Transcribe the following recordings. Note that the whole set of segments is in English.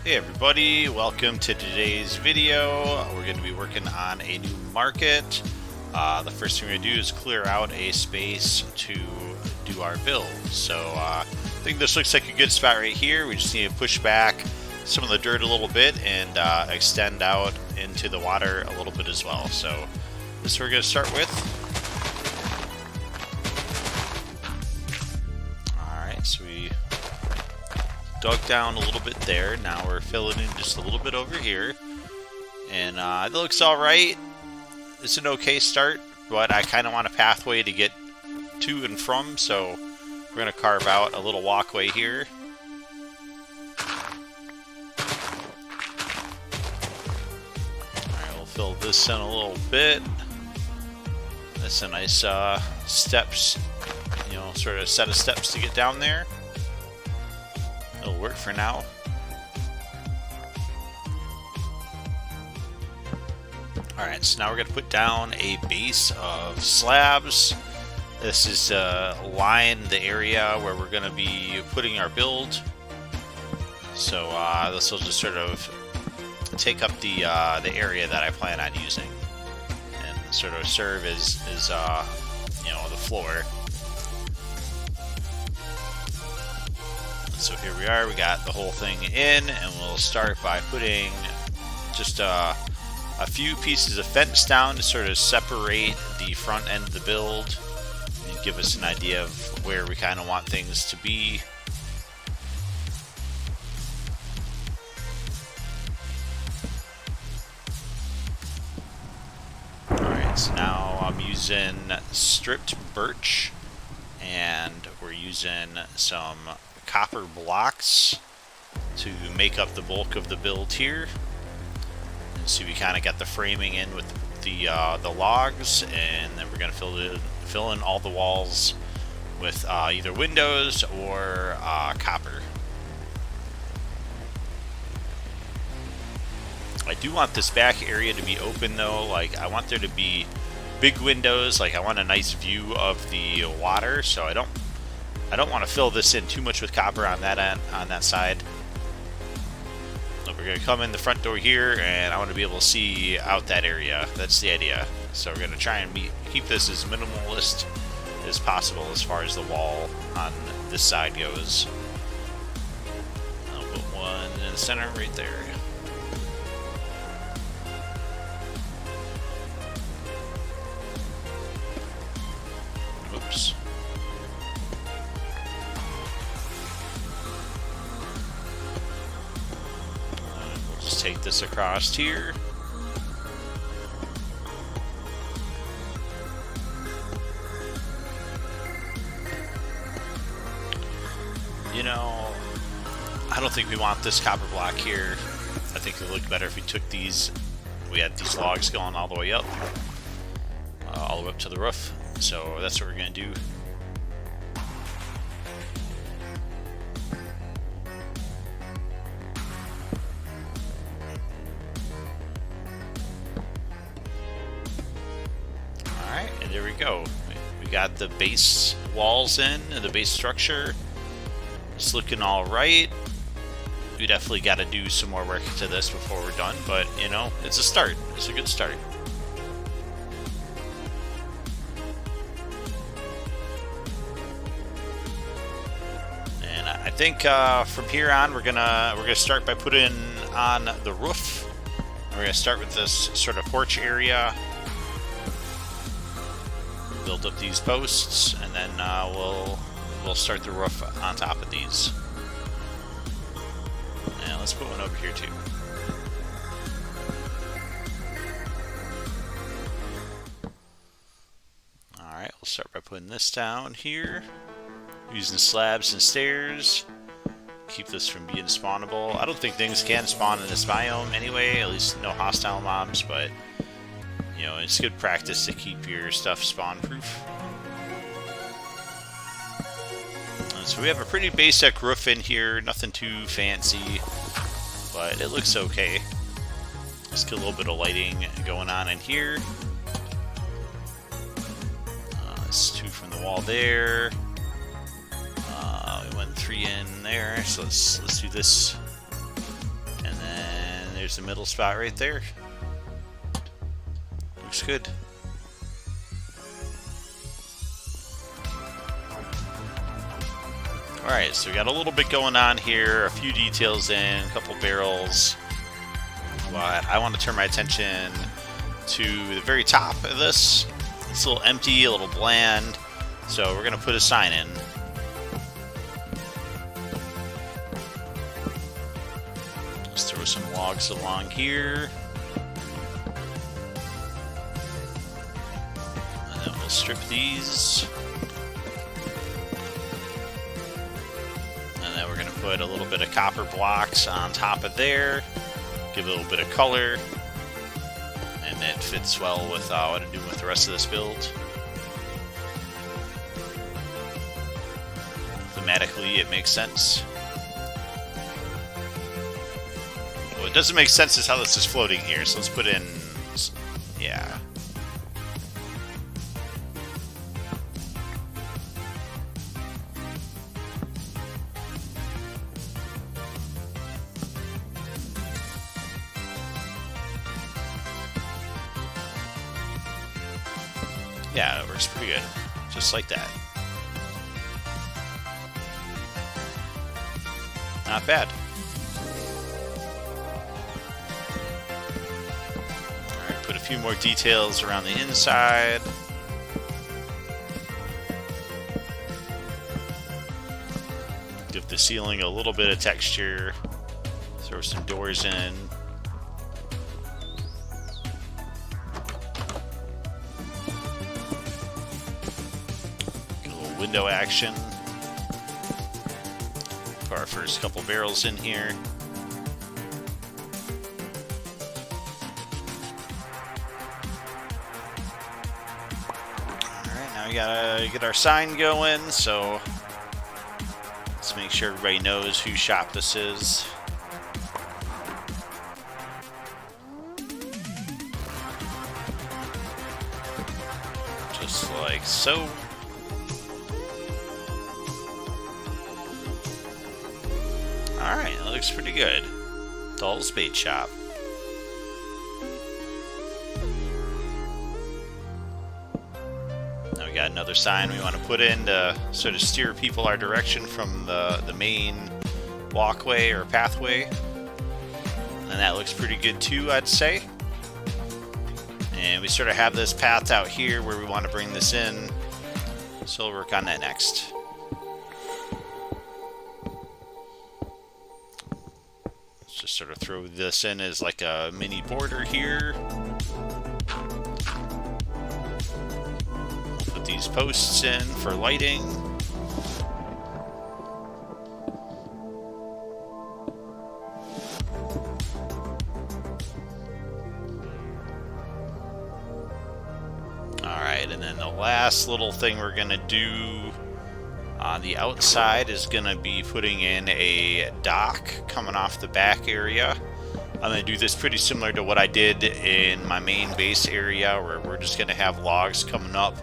Hey everybody, welcome to today's video. We're going to be working on a new market. The first thing we're going to do is clear out a space to do our build. So I think this looks like a good spot right here. We just need to push back some of the dirt a little bit and extend out into the water a little bit as well. So this is what we're going to start with. Alright, so we dug down a little bit there. Now we're filling in just a little bit over here. And it looks alright. It's an okay start, but I kind of want a pathway to get to and from, so we're going to carve out a little walkway here. Alright, we'll fill this in a little bit. That's a nice steps, sort of set of steps to get down there. It'll work for now. Alright, so now we're going to put down a base of slabs. This is line the area where we're going to be putting our build. So this will just sort of take up the area that I plan on using and sort of serve as the floor. So here we are, we got the whole thing in, and we'll start by putting just a few pieces of fence down to sort of separate the front end of the build and give us an idea of where we kind of want things to be. Alright, so now I'm using stripped birch, and we're using some copper blocks to make up the bulk of the build here. And so we kind of got the framing in with the logs, and then we're going to fill in all the walls with either windows or copper. I do want this back area to be open though. Like, I want there to be big windows. Like, I want a nice view of the water, so I don't want to fill this in too much with copper on that end, on that side. But we're going to come in the front door here, and I want to be able to see out that area. That's the idea. So we're going to try and keep this as minimalist as possible as far as the wall on this side goes. I'll put one in the center right there. Oops. Just take this across here. I don't think we want this copper block here. I think it would look better if we took these, we had these logs going all the way up, all the way up to the roof. So that's what we're going to do. Alright, and there we go. We got the base walls in, the base structure. It's looking alright. We definitely got to do some more work to this before we're done, but it's a start. It's a good start. And I think from here on we're gonna start by putting on the roof. We're gonna start with this sort of porch area. Build up these posts, and then we'll start the roof on top of these. And let's put one over here too. Alright, we'll start by putting this down here. Using slabs and stairs. Keep this from being spawnable. I don't think things can spawn in this biome anyway, at least no hostile mobs, but it's good practice to keep your stuff spawn proof. So we have a pretty basic roof in here, nothing too fancy, but it looks okay. Let's get a little bit of lighting going on in here. That's 2 from the wall there. We went 3 in there, so let's do this And there's the middle spot right there. Looks good. Alright, so we got a little bit going on here, a few details in, a couple barrels. But I want to turn my attention to the very top of this. It's a little empty, a little bland. So we're going to put a sign in. Just throw some logs along here. And then we'll strip these. And then we're going to put a little bit of copper blocks on top of there. Give it a little bit of color. And it fits well with what I'm doing with the rest of this build. Thematically, it makes sense. What doesn't make sense is how this is floating here, so let's put in... yeah. Yeah, it works pretty good. Just like that. Not bad. Alright, put a few more details around the inside. Give the ceiling a little bit of texture. Throw some doors in. Get a little window action. Put our first couple barrels in here. Alright, now we gotta get our sign going, so let's make sure everybody knows whose shop this is. Just like so. Alright, that looks pretty good. DOLs bait shop. Now we got another sign we want to put in to sort of steer people our direction from the main walkway or pathway. And that looks pretty good too, I'd say. And we sort of have this path out here where we want to bring this in. So we'll work on that next. Just sort of throw this in as like a mini border here. Put these posts in for lighting. Alright, and then the last little thing we're going to do on the outside is going to be putting in a dock coming off the back area. I'm going to do this pretty similar to what I did in my main base area, where we're just going to have logs coming up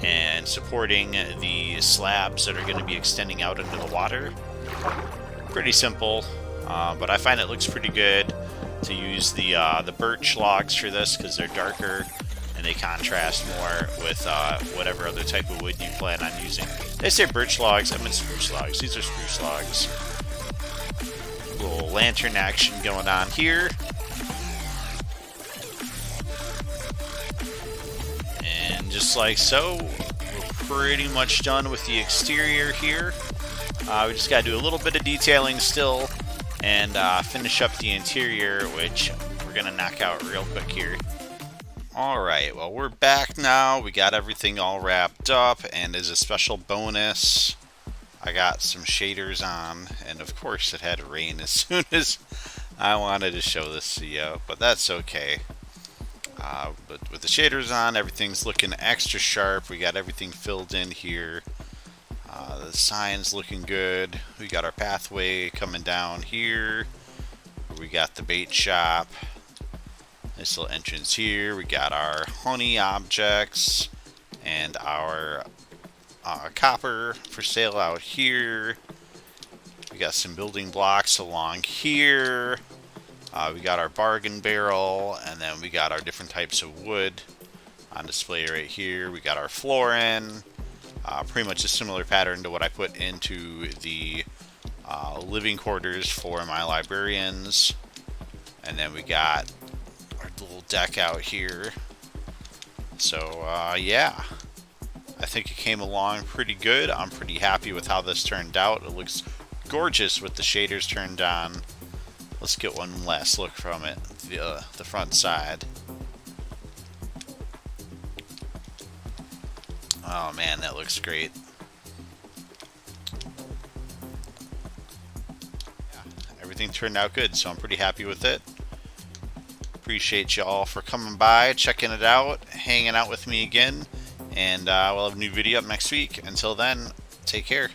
and supporting the slabs that are going to be extending out into the water. Pretty simple, but I find it looks pretty good to use the birch logs for this because they're darker and they contrast more with whatever other type of wood you plan on using. They say birch logs, I meant spruce logs. These are spruce logs. Little lantern action going on here. And just like so, we're pretty much done with the exterior here. We just got to do a little bit of detailing still and finish up the interior, which we're going to knock out real quick here. Alright, well we're back now. We got everything all wrapped up, and as a special bonus, I got some shaders on, and of course it had to rain as soon as I wanted to show this to you, but that's okay. But with the shaders on, everything's looking extra sharp. We got everything filled in here. The sign's looking good. We got our pathway coming down here. We got the bait shop. Nice little entrance here. We got our honey objects and our copper for sale out here. We got some building blocks along here. We got our bargain barrel, and then we got our different types of wood on display right here. We got our flooring, pretty much a similar pattern to what I put into the living quarters for my librarians. And then we got our little deck out here. So yeah, I think it came along pretty good. I'm pretty happy with how this turned out. It looks gorgeous with the shaders turned on. Let's get one last look from it, the front side. Oh man, that looks great. Everything turned out good, so I'm pretty happy with it. Appreciate y'all for coming by, checking it out, hanging out with me again, and we'll have a new video up next week. Until then, take care.